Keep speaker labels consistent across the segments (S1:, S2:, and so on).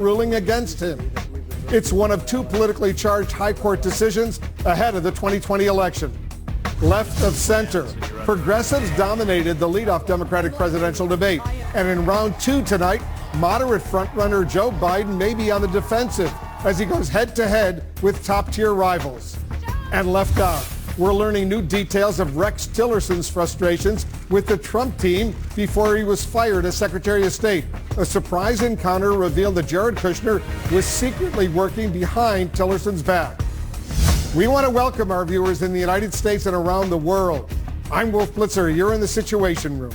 S1: ruling against him. It's one of two politically charged high court decisions ahead of the 2020 election. Left of center, progressives dominated the leadoff Democratic presidential debate. And in round two tonight, moderate frontrunner Joe Biden may be on the defensive as he goes head-to-head with top-tier rivals. And left out, we're learning new details of Rex Tillerson's frustrations with the Trump team before he was fired as Secretary of State. A surprise encounter revealed that Jared Kushner was secretly working behind Tillerson's back. We want to welcome our viewers in the United States and around the world. I'm Wolf Blitzer. You're in the Situation Room.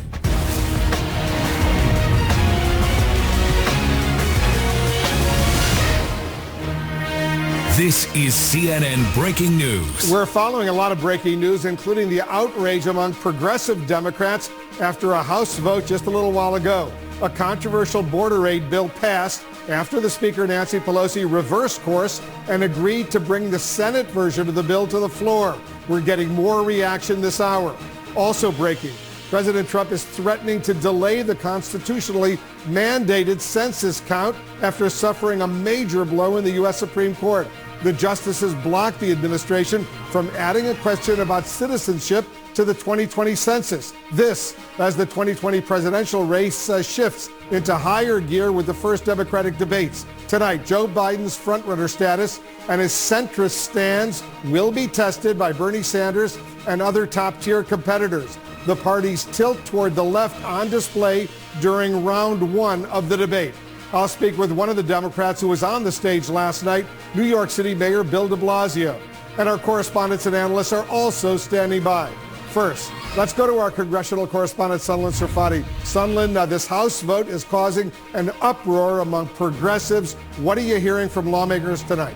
S2: This is CNN Breaking News.
S1: We're following a lot of breaking news, including the outrage among progressive Democrats after a House vote just a little while ago. A controversial border aid bill passed after the Speaker, Nancy Pelosi, reversed course and agreed to bring the Senate version of the bill to the floor. We're getting more reaction this hour. Also breaking, President Trump is threatening to delay the constitutionally mandated census count after suffering a major blow in the U.S. Supreme Court. The justices blocked the administration from adding a question about citizenship to the 2020 census. This as the 2020 presidential race shifts into higher gear with the first Democratic debates. Tonight, Joe Biden's frontrunner status and his centrist stands will be tested by Bernie Sanders and other top-tier competitors. The party's tilt toward the left on display during round one of the debate. I'll speak with one of the Democrats who was on the stage last night, New York City Mayor Bill de Blasio. And our correspondents and analysts are also standing by. First, let's go to our congressional correspondent, Sunlen Serfati. Sunlen, this House vote is causing an uproar among progressives. What are you hearing from lawmakers tonight?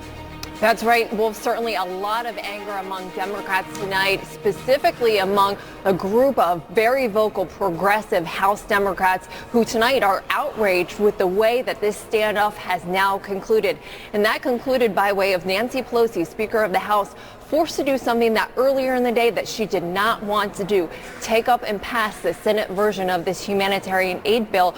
S3: That's right, Wolf. Certainly a lot of anger among Democrats tonight, specifically among a group of very vocal progressive House Democrats who tonight are outraged with the way that this standoff has now concluded. And that concluded by way of Nancy Pelosi, Speaker of the House, forced to do something that earlier in the day that she did not want to do, take up and pass the Senate version of this humanitarian aid bill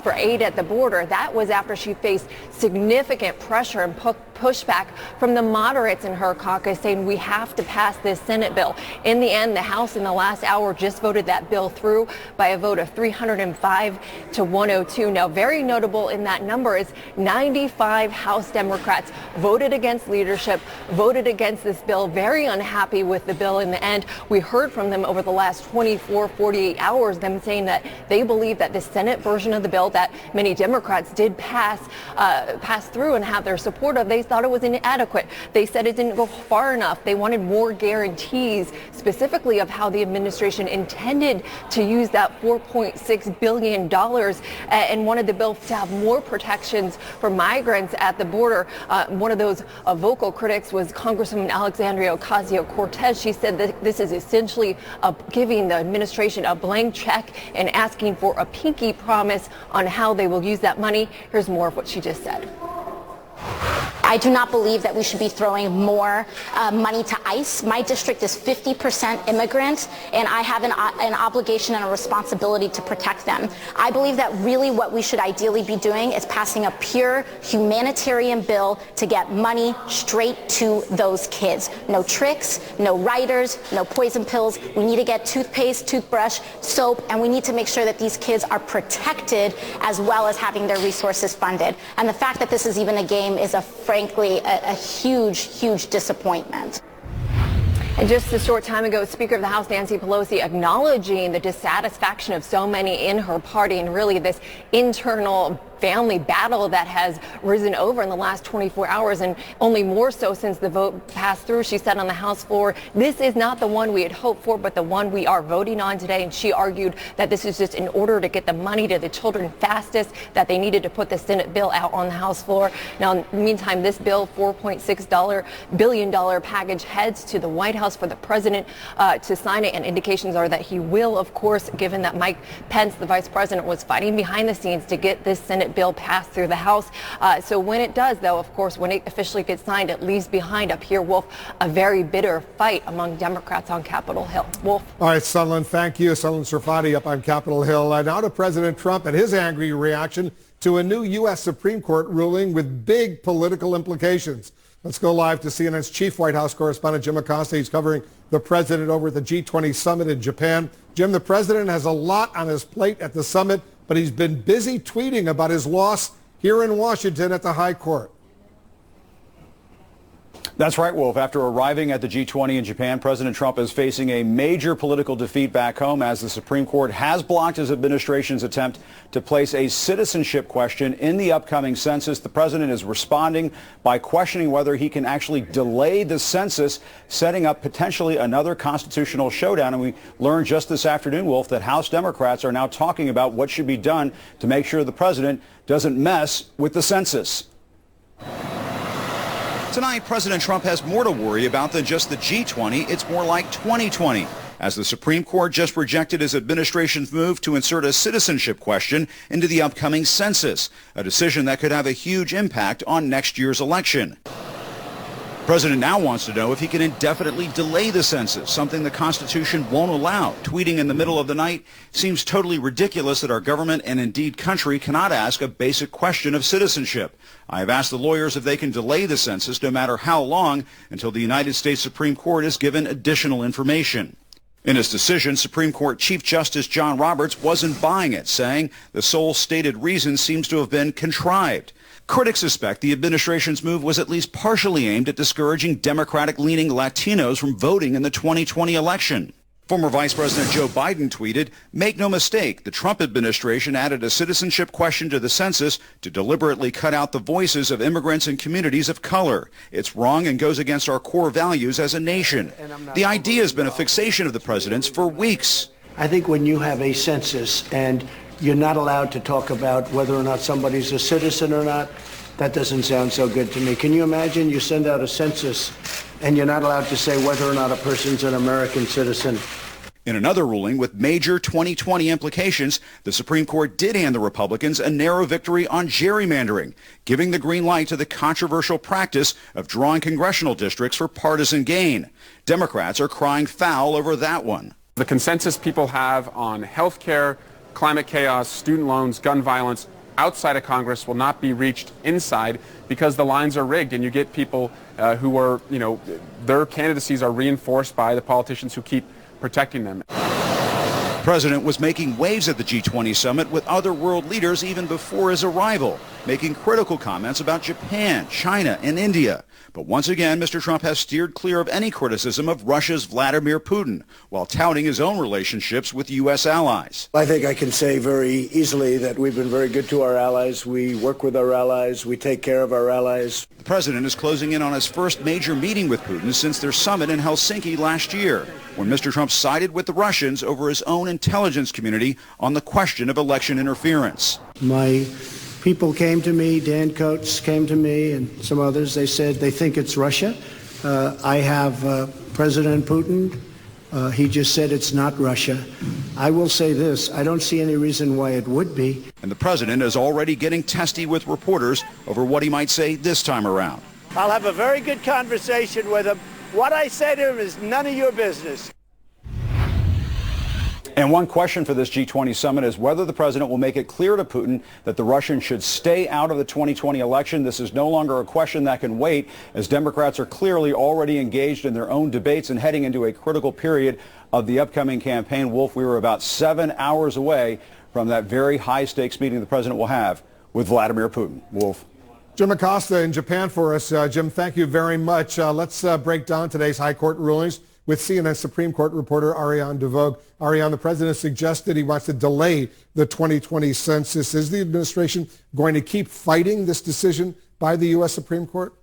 S3: for aid at the border. That was after she faced significant pressure and pushback from the moderates in her caucus saying we have to pass this Senate bill. In the end, the House in the last hour just voted that bill through by a vote of 305 to 102. Now, very notable in that number is 95 House Democrats voted against leadership, voted against this bill, very unhappy with the bill in the end. We heard from them over the last 48 hours, them saying that they believe that the Senate version of the bill that many Democrats did pass through and have their support of, they thought it was inadequate. They said it didn't go far enough. They wanted more guarantees, specifically of how the administration intended to use that $4.6 billion and wanted the bill to have more protections for migrants at the border. One of those vocal critics was Congresswoman Alexandria Ocasio-Cortez. She said that this is essentially giving the administration a blank check and asking for a pinky promise on how they will use that money. Here's more of what she just said.
S4: I do not believe that we should be throwing more money to ICE. My district is 50% immigrant, and I have an obligation and a responsibility to protect them. I believe that really what we should ideally be doing is passing a pure humanitarian bill to get money straight to those kids. No tricks, no riders, no poison pills. We need to get toothpaste, toothbrush, soap, and we need to make sure that these kids are protected as well as having their resources funded. And the fact that this is even a game is frankly a huge disappointment.
S3: And just a short time ago, Speaker of the House Nancy Pelosi acknowledging the dissatisfaction of so many in her party and really this internal family battle that has risen over in the last 24 hours and only more so since the vote passed through. She said on the House floor, this is not the one we had hoped for, but the one we are voting on today. And she argued that this is just in order to get the money to the children fastest, that they needed to put the Senate bill out on the House floor. Now, in the meantime, this bill, $4.6 billion package, heads to the White House for the president to sign it. And indications are that he will, of course, given that Mike Pence, the vice president, was fighting behind the scenes to get this Senate bill passed through the House. So when it does, though, of course, when it officially gets signed, it leaves behind up here, Wolf, a very bitter fight among Democrats on Capitol Hill. Wolf.
S1: All right, Sunlen, thank you. Sunlen Serfati up on Capitol Hill. Now to President Trump and his angry reaction to a new U.S. Supreme Court ruling with big political implications. Let's go live to CNN's chief White House correspondent, Jim Acosta. He's covering the president over at the G20 summit in Japan. Jim, the president has a lot on his plate at the summit, but he's been busy tweeting about his loss here in Washington at the High Court.
S5: That's right, Wolf. After arriving at the G20 in Japan, President Trump is facing a major political defeat back home as the Supreme Court has blocked his administration's attempt to place a citizenship question in the upcoming census. The president is responding by questioning whether he can actually delay the census, setting up potentially another constitutional showdown. And we learned just this afternoon, Wolf, that House Democrats are now talking about what should be done to make sure the president doesn't mess with the census. Tonight, President Trump has more to worry about than just the G20. It's more like 2020, as the Supreme Court just rejected his administration's move to insert a citizenship question into the upcoming census, a decision that could have a huge impact on next year's election. The president now wants to know if he can indefinitely delay the census, something the Constitution won't allow. Tweeting in the middle of the night, seems totally ridiculous that our government and indeed country cannot ask a basic question of citizenship. I have asked the lawyers if they can delay the census no matter how long until the United States Supreme Court is given additional information. In his decision, Supreme Court Chief Justice John Roberts wasn't buying it, saying the sole stated reason seems to have been contrived. Critics suspect the administration's move was at least partially aimed at discouraging Democratic-leaning Latinos from voting in the 2020 election. Former Vice President Joe Biden tweeted, "Make no mistake, the Trump administration added a citizenship question to the census to deliberately cut out the voices of immigrants and communities of color. It's wrong and goes against our core values as a nation." The idea has been a fixation of the president's for weeks.
S6: I think when you have a census and you're not allowed to talk about whether or not somebody's a citizen or not, that doesn't sound so good to me. Can you imagine you send out a census and you're not allowed to say whether or not a person's an American citizen?
S5: In another ruling with major 2020 implications, the Supreme Court did hand the Republicans a narrow victory on gerrymandering, giving the green light to the controversial practice of drawing congressional districts for partisan gain. Democrats are crying foul over that one.
S7: The consensus people have on health care, climate chaos, student loans, gun violence outside of Congress will not be reached inside because the lines are rigged and you get people who are, their candidacies are reinforced by the politicians who keep protecting them.
S5: The president was making waves at the G20 summit with other world leaders even before his arrival, making critical comments about Japan, China, and India. But once again, Mr. Trump has steered clear of any criticism of Russia's Vladimir Putin, while touting his own relationships with U.S. allies.
S6: I think I can say very easily that we've been very good to our allies. We work with our allies. We take care of our allies.
S5: The president is closing in on his first major meeting with Putin since their summit in Helsinki last year, when Mr. Trump sided with the Russians over his own intelligence community on the question of election interference.
S6: My people came to me, Dan Coates came to me, and some others. They said they think it's Russia. I have President Putin. He just said it's not Russia. I will say this, I don't see any reason why it would be.
S5: And the president is already getting testy with reporters over what he might say this time around.
S6: I'll have a very good conversation with him. What I say to him is none of your business.
S5: And one question for this G20 summit is whether the president will make it clear to Putin that the Russians should stay out of the 2020 election. This is no longer a question that can wait, as Democrats are clearly already engaged in their own debates and heading into a critical period of the upcoming campaign. Wolf, we were about 7 hours away from that very high-stakes meeting the president will have with Vladimir Putin. Wolf.
S1: Jim Acosta in Japan for us. Jim, thank you very much. Let's break down today's high court rulings with CNN Supreme Court reporter Ariane DeVogue. Ariane, the president suggested he wants to delay the 2020 census. Is the administration going to keep fighting this decision by the U.S. Supreme Court?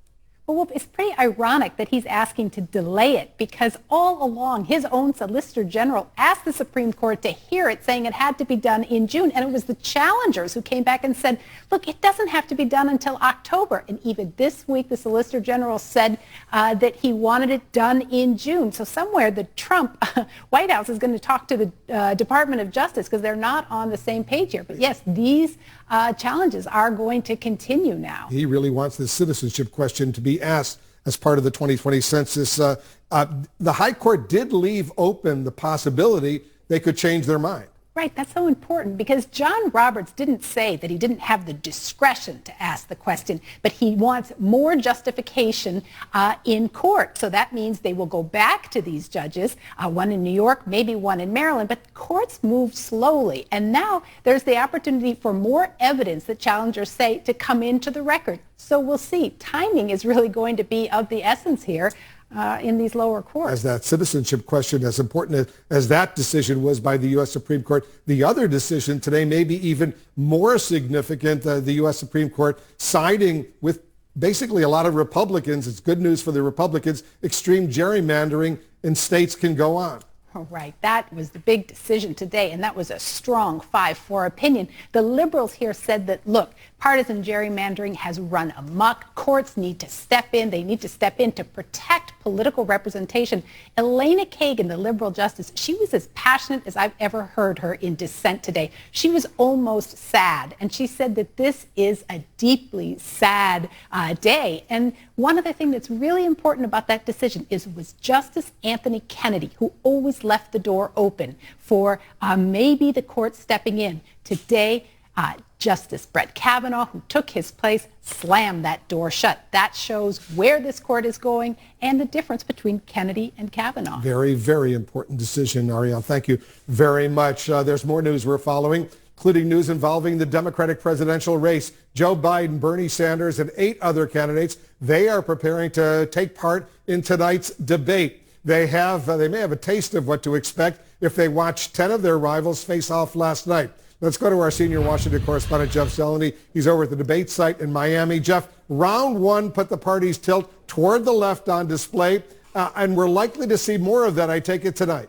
S8: Well, it's pretty ironic that he's asking to delay it, because all along his own Solicitor General asked the Supreme Court to hear it, saying it had to be done in June. And it was the challengers who came back and said, look, it doesn't have to be done until October. And even this week, the Solicitor General said that he wanted it done in June. So somewhere the Trump White House is going to talk to the Department of Justice, because they're not on the same page here. But yes, these challenges are going to continue now.
S1: He really wants the citizenship question to be asked as part of the 2020 census. The High Court did leave open the possibility they could change their mind.
S8: Right, that's so important because John Roberts didn't say that he didn't have the discretion to ask the question, but he wants more justification in court. So that means they will go back to these judges, one in New York, maybe one in Maryland, but courts move slowly. And now there's the opportunity for more evidence that challengers say to come into the record. So we'll see. Timing is really going to be of the essence here. In these lower courts.
S1: As that citizenship question, as important as that decision was by the U.S. Supreme Court, the other decision today may be even more significant. The U.S. Supreme Court siding with basically a lot of Republicans. It's good news for the Republicans. Extreme gerrymandering in states can go on.
S8: All right, that was the big decision today, and that was a strong 5-4 opinion. The liberals here said that, look, partisan gerrymandering has run amok. Courts need to step in. They need to step in to protect political representation. Elena Kagan, the liberal justice, she was as passionate as I've ever heard her in dissent today. She was almost sad, and she said that this is a deeply sad day. And one other thing that's really important about that decision was Justice Anthony Kennedy, who always left the door open for maybe the court stepping in. Today, Justice Brett Kavanaugh, who took his place, slammed that door shut. That shows where this court is going and the difference between Kennedy and Kavanaugh.
S1: Very, very important decision, Ariel. Thank you very much. There's more news we're following, including news involving the Democratic presidential race. Joe Biden, Bernie Sanders, and 8 other candidates, they are preparing to take part in tonight's debate. They may have a taste of what to expect if they watch 10 of their rivals face off last night. Let's go to our senior Washington correspondent, Jeff Zeleny. He's over at the debate site in Miami. Jeff, round one put the party's tilt toward the left on display, and we're likely to see more of that, I take it, tonight.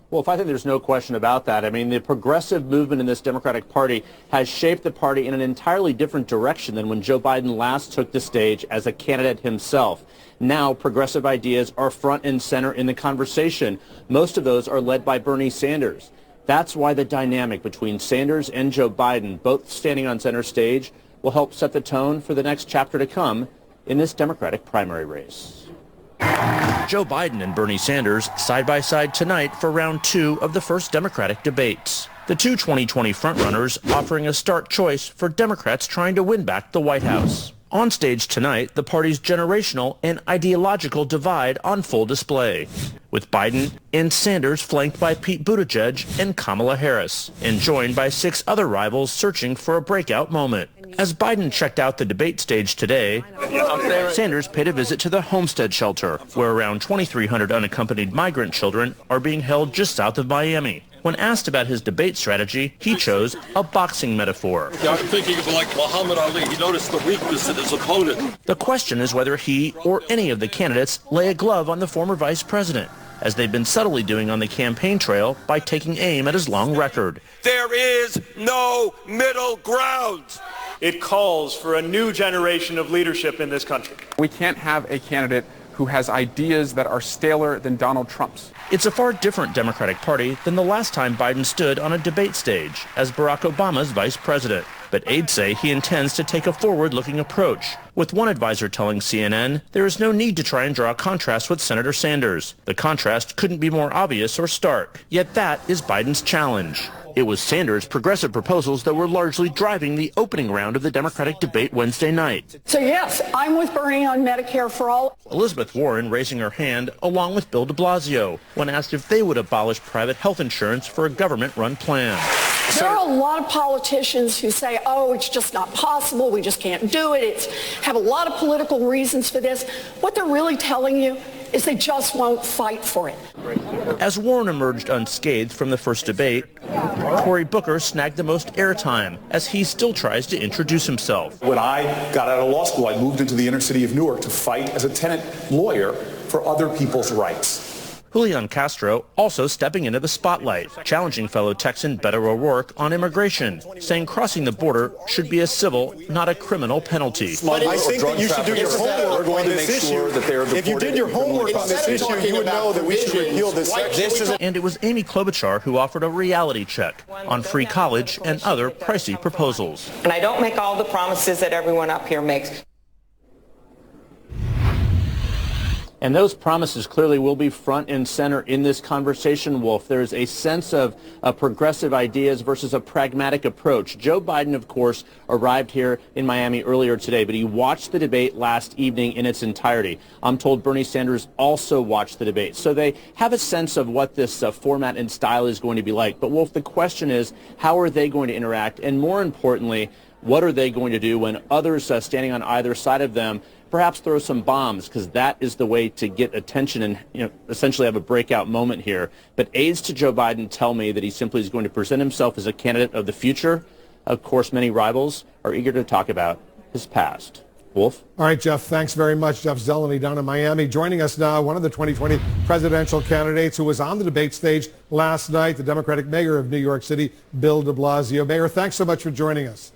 S9: Well, I think there's no question about that. I mean, the progressive movement in this Democratic Party has shaped the party in an entirely different direction than when Joe Biden last took the stage as a candidate himself. Now, progressive ideas are front and center in the conversation. Most of those are led by Bernie Sanders. That's why the dynamic between Sanders and Joe Biden, both standing on center stage, will help set the tone for the next chapter to come in this Democratic primary race. Joe Biden and Bernie Sanders side by side tonight for round 2 of the first Democratic debates. The two 2020 frontrunners offering a stark choice for Democrats trying to win back the White House. On stage tonight, the party's generational and ideological divide on full display, with Biden and Sanders flanked by Pete Buttigieg and Kamala Harris, and joined by 6 other rivals searching for a breakout moment. As Biden checked out the debate stage today, Sanders paid a visit to the Homestead Shelter, where around 2,300 unaccompanied migrant children are being held just south of Miami. When asked about his debate strategy, he chose a boxing metaphor.
S10: I'm thinking of like Muhammad Ali. He noticed the weakness in his opponent.
S9: The question is whether he or any of the candidates lay a glove on the former vice president, as they've been subtly doing on the campaign trail by taking aim at his long record.
S10: There is no middle ground.
S11: It calls for a new generation of leadership in this country.
S7: We can't have a candidate who has ideas that are staler than Donald Trump's.
S9: It's a far different Democratic Party than the last time Biden stood on a debate stage as Barack Obama's vice president. But aides say he intends to take a forward-looking approach, with one advisor telling CNN there is no need to try and draw a contrast with Senator Sanders. The contrast couldn't be more obvious or stark. Yet that is Biden's challenge. It was Sanders' progressive proposals that were largely driving the opening round of the Democratic debate Wednesday night.
S12: So yes, I'm with Bernie on Medicare for all.
S9: Elizabeth Warren raising her hand along with Bill de Blasio when asked if they would abolish private health insurance for a government-run plan.
S12: There are a lot of politicians who say, oh, it's just not possible, we just can't do it, have a lot of political reasons for this. What they're really telling you is they just won't fight for it.
S9: As Warren emerged unscathed from the first debate, Cory Booker snagged the most airtime as he still tries to introduce himself.
S13: When I got out of law school, I moved into the inner city of Newark to fight as a tenant lawyer for other people's rights.
S9: Julian Castro also stepping into the spotlight, challenging fellow Texan Beto O'Rourke on immigration, saying crossing the border should be a civil, not a criminal penalty.
S13: I think that you should do your homework on this issue. If you did your homework on this issue, you would know that we should repeal this section.
S9: And it was Amy Klobuchar who offered a reality check on free college and other pricey proposals.
S14: And I don't make all the promises that everyone up here makes.
S9: And those promises clearly will be front and center in this conversation, Wolf. There's a sense of progressive ideas versus a pragmatic approach. Joe Biden, of course, arrived here in Miami earlier today, but he watched the debate last evening in its entirety. I'm told Bernie Sanders also watched the debate. So they have a sense of what this format and style is going to be like. But, Wolf, the question is, how are they going to interact? And more importantly, what are they going to do when others standing on either side of them perhaps throw some bombs, because that is the way to get attention and essentially have a breakout moment here. But aides to Joe Biden tell me that he simply is going to present himself as a candidate of the future. Of course, many rivals are eager to talk about his past. Wolf?
S1: All right, Jeff, thanks very much. Jeff Zeleny down in Miami. Joining us now, one of the 2020 presidential candidates who was on the debate stage last night, the Democratic mayor of New York City, Bill de Blasio. Mayor, thanks so much for joining us.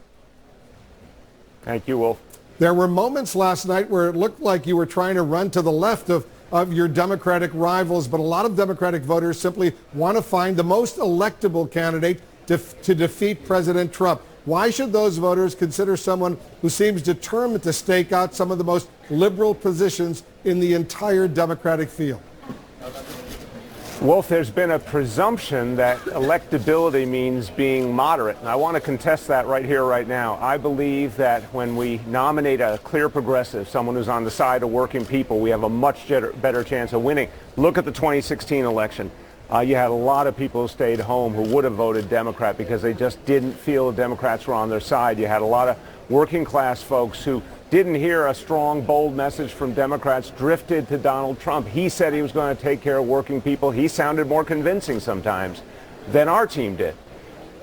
S14: Thank you, Wolf.
S1: There were moments last night where it looked like you were trying to run to the left of your Democratic rivals, but a lot of Democratic voters simply want to find the most electable candidate to defeat President Trump. Why should those voters consider someone who seems determined to stake out some of the most liberal positions in the entire Democratic field?
S14: Wolf, there's been a presumption that electability means being moderate, and I want to contest that right here, right now. I believe that when we nominate a clear progressive, someone who's on the side of working people, we have a much better chance of winning. Look at the 2016 election. You had a lot of people who stayed home who would have voted Democrat because they just didn't feel the Democrats were on their side. You had a lot of working class folks who didn't hear a strong, bold message from Democrats, drifted to Donald Trump. He said he was going to take care of working people. He sounded more convincing sometimes than our team did.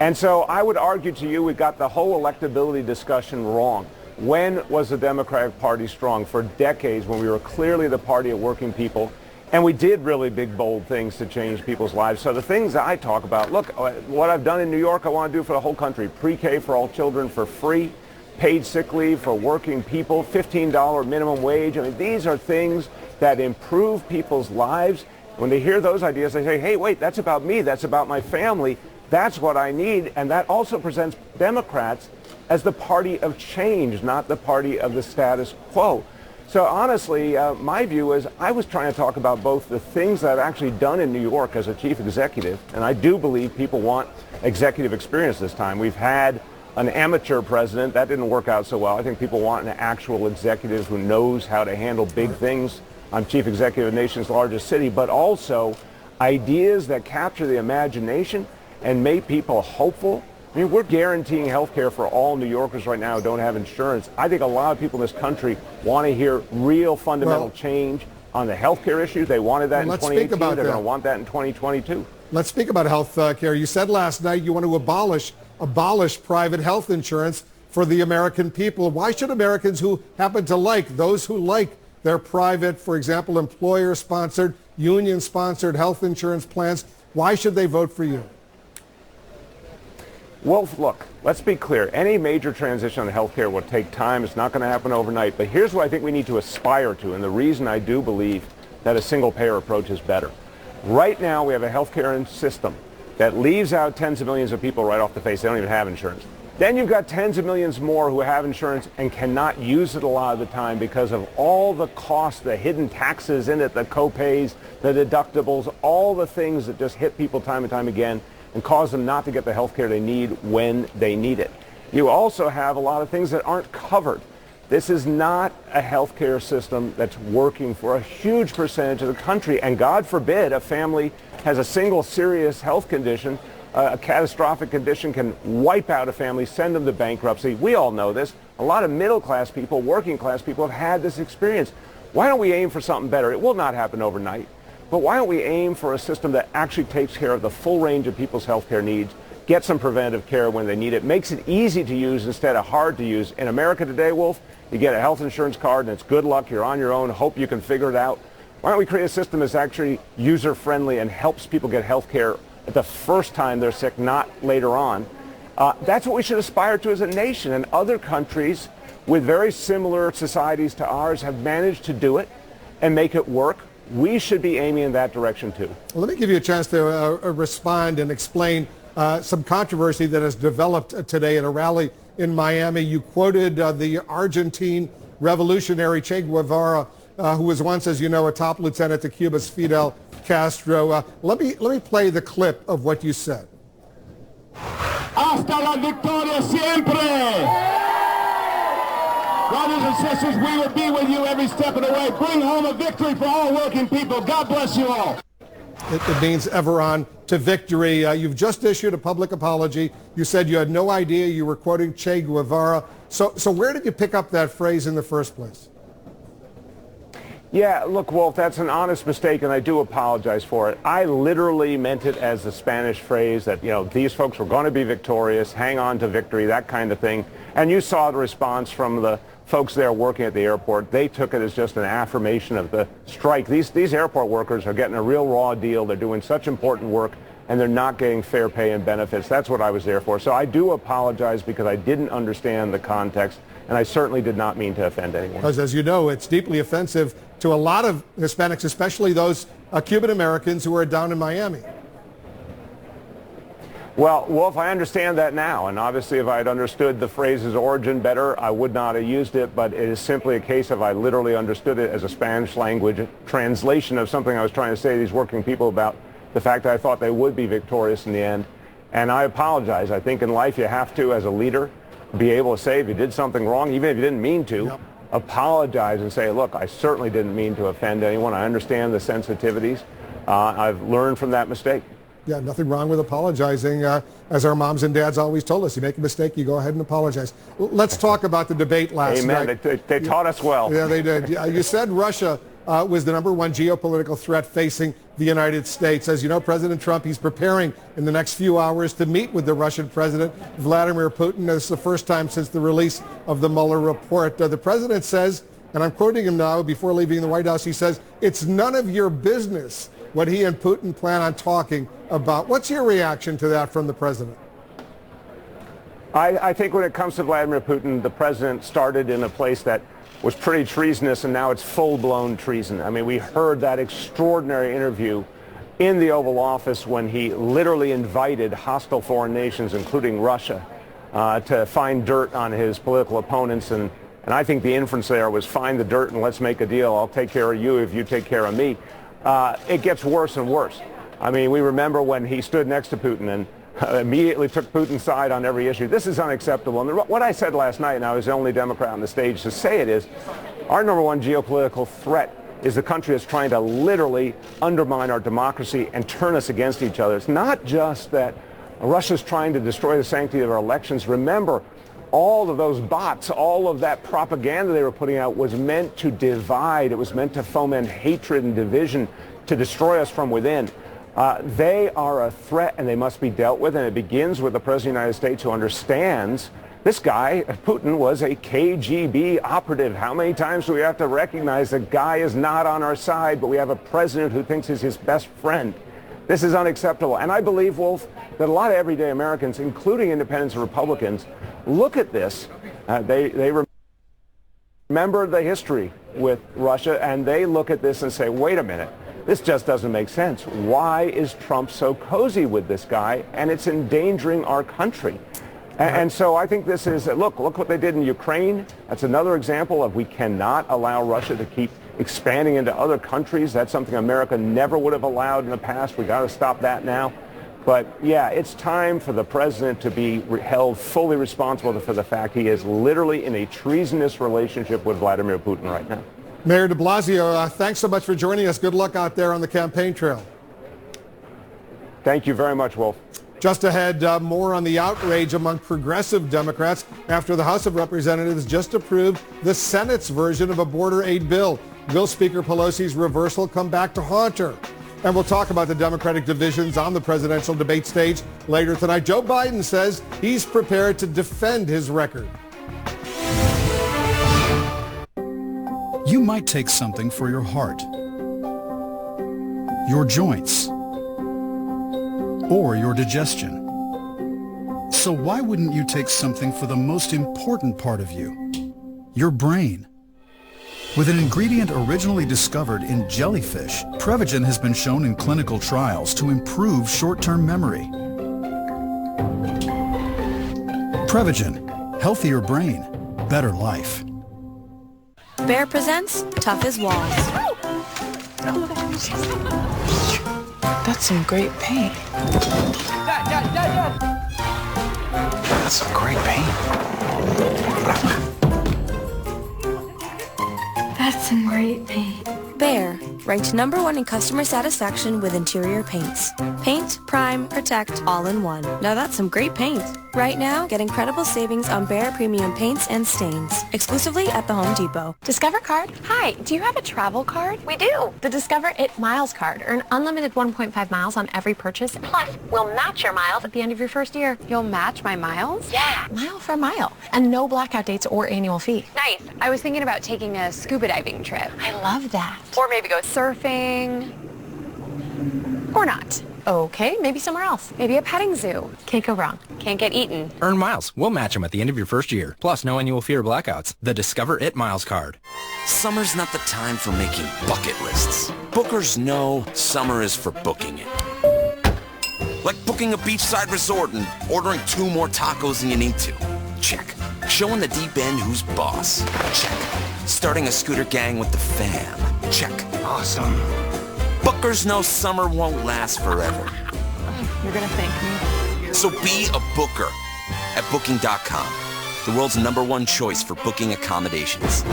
S14: And so I would argue to you we got the whole electability discussion wrong. When was the Democratic Party strong? For decades, when we were clearly the party of working people, and we did really big, bold things to change people's lives. So the things I talk about, look, what I've done in New York, I want to do for the whole country. Pre-K for all children for free. Paid sick leave for working people, $15 minimum wage. I mean, these are things that improve people's lives. When they hear those ideas, they say, hey, wait, that's about me. That's about my family. That's what I need. And that also presents Democrats as the party of change, not the party of the status quo. So honestly, my view is I was trying to talk about both the things that I've actually done in New York as a chief executive, and I do believe people want executive experience this time. We've had an amateur president. That didn't work out so well. I think people want an actual executive who knows how to handle big things. I'm chief executive of the nation's largest city, but also ideas that capture the imagination and make people hopeful. I mean, we're guaranteeing health care for all New Yorkers right now who don't have insurance. I think a lot of people in this country want to hear real fundamental change on the health care issue. They wanted that in 2018. They're going to want that in 2022.
S1: Let's speak about health care. You said last night you want to abolish private health insurance for the American people. Why should Americans who happen to those who like their private, for example, employer-sponsored, union-sponsored health insurance plans, why should they vote for you?
S14: Well, look, let's be clear. Any major transition on health care will take time. It's not going to happen overnight. But here's what I think we need to aspire to, and the reason I do believe that a single-payer approach is better. Right now, we have a health care system that leaves out tens of millions of people right off the face. They don't even have insurance. Then you've got tens of millions more who have insurance and cannot use it a lot of the time because of all the costs, the hidden taxes in it, the co-pays, the deductibles, all the things that just hit people time and time again and cause them not to get the health care they need when they need it. You also have a lot of things that aren't covered. This is not a health care system that's working for a huge percentage of the country. And God forbid a family has a single serious health condition, a catastrophic condition can wipe out a family, send them to bankruptcy. We all know this. A lot of middle-class people, working-class people have had this experience. Why don't we aim for something better? It will not happen overnight. But why don't we aim for a system that actually takes care of the full range of people's health care needs, gets them preventative care when they need it, makes it easy to use instead of hard to use. In America today, Wolf, you get a health insurance card and it's good luck. You're on your own. Hope you can figure it out. Why don't we create a system that's actually user-friendly and helps people get health care at the first time they're sick, not later on? That's what we should aspire to as a nation. And other countries with very similar societies to ours have managed to do it and make it work. We should be aiming in that direction too.
S1: Well, let me give you a chance to respond and explain some controversy that has developed today at a rally in Miami. You quoted the Argentine revolutionary Che Guevara who was once, as you know, a top lieutenant to Cuba's Fidel Castro. Let me play the clip of what you said.
S15: Hasta la victoria siempre! Brothers and sisters, we will be with you every step of the way. Bring home a victory for all working people. God bless you all.
S1: It means ever on to victory. You've just issued a public apology. You said you had no idea you were quoting Che Guevara. So where did you pick up that phrase in the first place?
S14: Yeah, look, Wolf, that's an honest mistake, and I do apologize for it. I literally meant it as the Spanish phrase that, these folks were going to be victorious, hang on to victory, that kind of thing. And you saw the response from the folks there working at the airport. They took it as just an affirmation of the strike. These airport workers are getting a real raw deal. They're doing such important work, and they're not getting fair pay and benefits. That's what I was there for. So I do apologize because I didn't understand the context, and I certainly did not mean to offend anyone.
S1: Because, as you know, it's deeply offensive to a lot of Hispanics, especially those Cuban Americans who are down in Miami.
S14: Well, Wolf, I understand that now, and obviously if I had understood the phrase's origin better, I would not have used it, but it is simply a case of I literally understood it as a Spanish language translation of something I was trying to say to these working people about the fact that I thought they would be victorious in the end. And I apologize. I think in life you have to, as a leader, be able to say if you did something wrong, even if you didn't mean to, apologize and say, look, I certainly didn't mean to offend anyone. I understand the sensitivities. I've learned from that mistake.
S1: Yeah, nothing wrong with apologizing. As our moms and dads always told us, you make a mistake, you go ahead and apologize. Let's talk about the debate last night.
S14: Amen. They taught us well.
S1: Yeah, they did. You said Russia was the #1 geopolitical threat facing the United States. As you know, President Trump, he's preparing in the next few hours to meet with the Russian President, Vladimir Putin. This is the first time since the release of the Mueller report. The president says, and I'm quoting him now before leaving the White House, he says, it's none of your business what he and Putin plan on talking about. What's your reaction to that from the president?
S14: I think when it comes to Vladimir Putin, the president started in a place that was pretty treasonous, and now it's full-blown treason. I mean, we heard that extraordinary interview in the Oval Office when he literally invited hostile foreign nations, including Russia, to find dirt on his political opponents. And I think the inference there was find the dirt and let's make a deal. I'll take care of you if you take care of me. It gets worse and worse. I mean, we remember when he stood next to Putin and immediately took Putin's side on every issue. This is unacceptable. And what I said last night, and I was the only Democrat on the stage to say it, is our #1 geopolitical threat is the country that's trying to literally undermine our democracy and turn us against each other. It's not just that Russia's trying to destroy the sanctity of our elections. Remember, all of those bots, all of that propaganda they were putting out was meant to divide. It was meant to foment hatred and division, to destroy us from within. They are a threat, and they must be dealt with, and it begins with the President of the United States, who understands this guy, Putin, was a KGB operative. How many times do we have to recognize the guy is not on our side, but we have a president who thinks he's his best friend? This is unacceptable. And I believe, Wolf, that a lot of everyday Americans, including independents and Republicans, look at this. They remember the history with Russia, and they look at this and say, wait a minute. This just doesn't make sense. Why is Trump so cozy with this guy? And it's endangering our country. And so I think this is, look what they did in Ukraine. That's another example of we cannot allow Russia to keep expanding into other countries. That's something America never would have allowed in the past. We got to stop that now. But yeah, it's time for the president to be held fully responsible for the fact he is literally in a treasonous relationship with Vladimir Putin right now.
S1: Mayor de Blasio, thanks so much for joining us. Good luck out there on the campaign trail.
S14: Thank you very much, Wolf.
S1: Just ahead, more on the outrage among progressive Democrats after the House of Representatives just approved the Senate's version of a border aid bill. Will Speaker Pelosi's reversal come back to haunt her? And we'll talk about the Democratic divisions on the presidential debate stage later tonight. Joe Biden says he's prepared to defend his record.
S16: You might take something for your heart, your joints, or your digestion. So why wouldn't you take something for the most important part of you, your brain? With an ingredient originally discovered in jellyfish, Prevagen has been shown in clinical trials to improve short-term memory. Prevagen, healthier brain, better life.
S17: Behr presents Tough as Walls.
S18: That's some great paint.
S19: That's some great paint.
S17: That's some great paint. Behr, ranked #1 in customer satisfaction with interior paints. Paint, prime, protect, all in one. Now that's some great paint. Right now, get incredible savings on Behr premium paints and stains. Exclusively at the Home Depot.
S3: Discover card? Hi, do you have a travel card? We do. The Discover It Miles card. Earn unlimited 1.5 miles on every purchase. Plus, we'll match your miles at the end of your first year. You'll match my miles? Yeah. Mile for mile. And no blackout dates or annual fee. Nice. I was thinking about taking a scuba diving trip. I love that. Or maybe go surfing. Or not. Okay, maybe somewhere else. Maybe a petting zoo. Can't go wrong. Can't get eaten.
S19: Earn miles. We'll match them at the end of your first year. Plus, no annual fee or blackouts. The Discover It Miles card.
S20: Summer's not the time for making bucket lists. Bookers know summer is for booking it. Like booking a beachside resort and ordering 2 more tacos than you need to. Check. Showing the deep end who's boss. Check. Starting a scooter gang with the fam. Check. Awesome. Bookers know summer won't last forever.
S3: You're gonna thank me.
S20: So be a booker at Booking.com, the world's #1 choice for booking accommodations.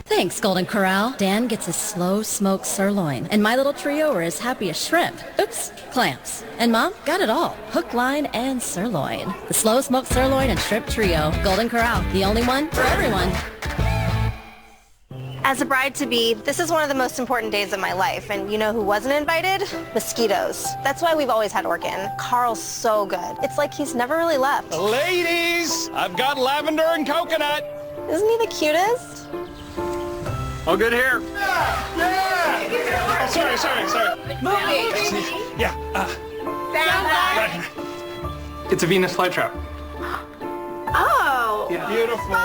S21: Thanks, Golden Corral. Dan gets a slow smoked sirloin, and my little trio are as happy as shrimp. Oops, clams. And Mom got it all, hook, line, and sirloin. The slow smoked sirloin and shrimp trio. Golden Corral, the only one for everyone.
S22: As a bride-to-be, this is one of the most important days of my life, and you know who wasn't invited? Mosquitoes. That's why we've always had Orkin. Carl's so good. It's like he's never really left.
S11: Ladies, I've got lavender and coconut.
S22: Isn't he the cutest?
S11: All good here. Yeah! Oh, sorry. Yeah. Right. It's a Venus flytrap.
S22: Oh.
S11: Yeah. Beautiful.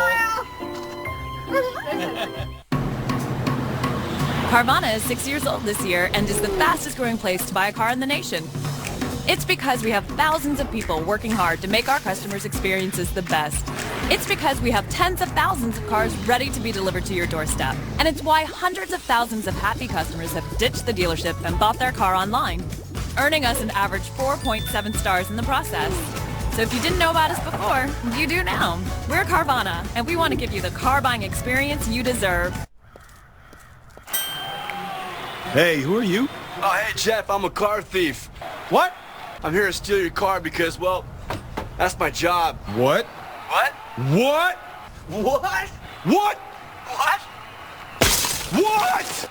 S23: Carvana is 6 years old this year and is the fastest growing place to buy a car in the nation. It's because we have thousands of people working hard to make our customers' experiences the best. It's because we have tens of thousands of cars ready to be delivered to your doorstep. And it's why hundreds of thousands of happy customers have ditched the dealership and bought their car online, earning us an average 4.7 stars in the process. So if you didn't know about us before, you do now. We're Carvana, and we want to give you the car buying experience you deserve.
S24: Hey, who are you?
S25: Oh, hey, Jeff, I'm a car thief.
S24: What?
S25: I'm here to steal your car because, well, that's my job.
S24: What?
S25: What?
S24: What?
S25: What?
S24: What?
S25: What? What?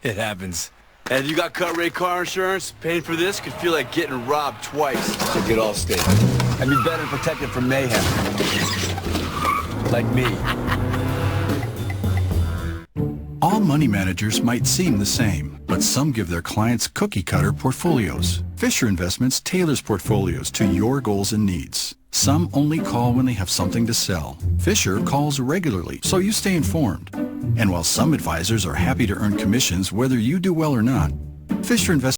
S24: It happens.
S25: And you got cut rate car insurance? Paying for this could feel like getting robbed twice.
S24: So get all state. I'd be better protected from mayhem. Like me.
S16: All money managers might seem the same, but some give their clients cookie-cutter portfolios. Fisher Investments tailors portfolios to your goals and needs. Some only call when they have something to sell. Fisher calls regularly, so you stay informed. And while some advisors are happy to earn commissions whether you do well or not, Fisher Investments